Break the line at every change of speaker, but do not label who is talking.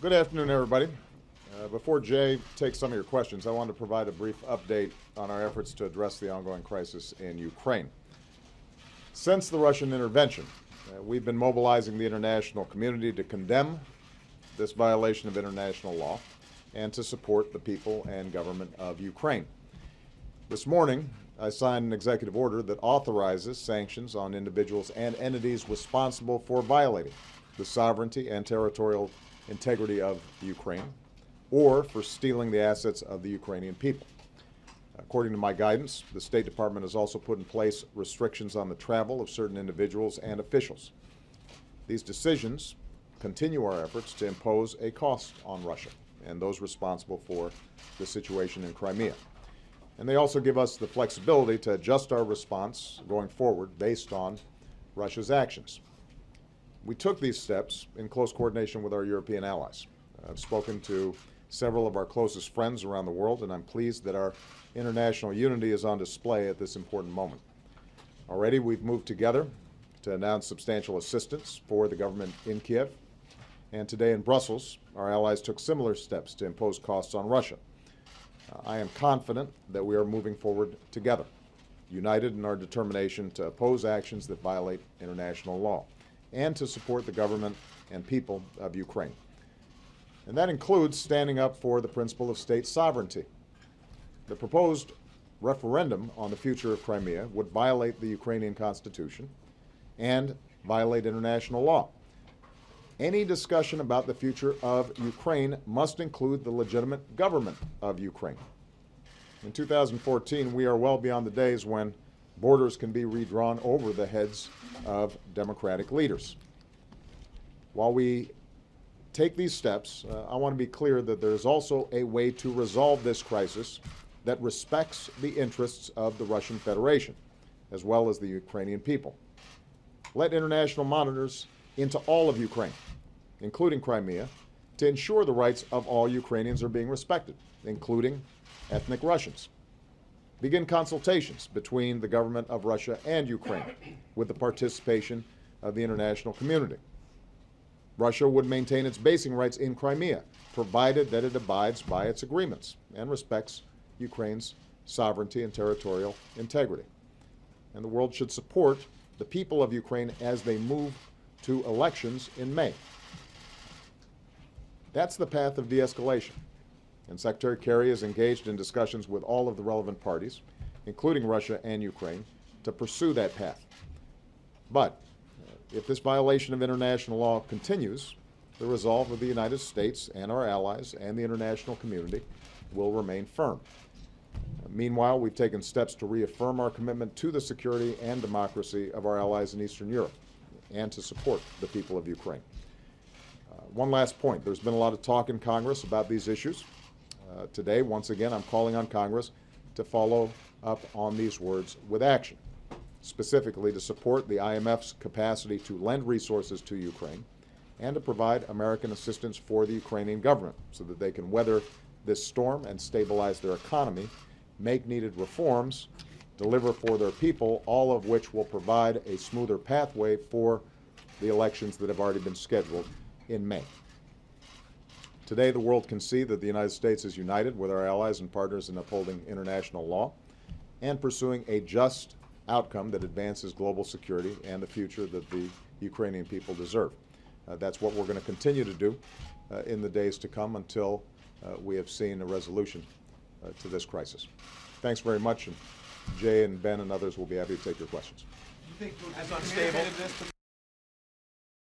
Good afternoon, everybody. Before Jay takes some of your questions, I wanted to provide a brief update on our efforts to address the ongoing crisis in Ukraine. Since the Russian intervention, we've been mobilizing the international community to condemn this violation of international law and to support the people and government of Ukraine. This morning, I signed an executive order that authorizes sanctions on individuals and entities responsible for violating the sovereignty and territorial integrity of Ukraine or for stealing the assets of the Ukrainian people. According to my guidance, the State Department has also put in place restrictions on the travel of certain individuals and officials. These decisions continue our efforts to impose a cost on Russia and those responsible for the situation in Crimea. And they also give us the flexibility to adjust our response going forward based on Russia's actions. We took these steps in close coordination with our European allies. I've spoken to several of our closest friends around the world, and I'm pleased that our international unity is on display at this important moment. Already, we've moved together to announce substantial assistance for the government in Kiev, and today in Brussels, our allies took similar steps to impose costs on Russia. I am confident that we are moving forward together, united in our determination to oppose actions that violate international law and to support the government and people of Ukraine. And that includes standing up for the principle of state sovereignty. The proposed referendum on the future of Crimea would violate the Ukrainian Constitution and violate international law. Any discussion about the future of Ukraine must include the legitimate government of Ukraine. In 2014, we are well beyond the days when borders can be redrawn over the heads of democratic leaders. While we take these steps, I want to be clear that there is also a way to resolve this crisis that respects the interests of the Russian Federation, as well as the Ukrainian people. Let international monitors into all of Ukraine, including Crimea, to ensure the rights of all Ukrainians are being respected, including ethnic Russians. Begin consultations between the government of Russia and Ukraine with the participation of the international community. Russia would maintain its basing rights in Crimea, provided that it abides by its agreements and respects Ukraine's sovereignty and territorial integrity. And the world should support the people of Ukraine as they move to elections in May. That's the path of de-escalation. And Secretary Kerry is engaged in discussions with all of the relevant parties, including Russia and Ukraine, to pursue that path. But if this violation of international law continues, the resolve of the United States and our allies and the international community will remain firm. Meanwhile, we've taken steps to reaffirm our commitment to the security and democracy of our allies in Eastern Europe and to support the people of Ukraine. One last point. There's been a lot of talk in Congress about these issues. Today, once again, I'm calling on Congress to follow up on these words with action, specifically to support the IMF's capacity to lend resources to Ukraine and to provide American assistance for the Ukrainian government so that they can weather this storm and stabilize their economy, make needed reforms, deliver for their people, all of which will provide a smoother pathway for the elections that have already been scheduled in May. Today, the world can see that the United States is united with our allies and partners in upholding international law and pursuing a just outcome that advances global security and the future that the Ukrainian people deserve. That's what we're going to continue to do in the days to come until we have seen a resolution to this crisis. Thanks very much, and Jay and Ben and others will be happy to take your questions.
Do you think as unstable?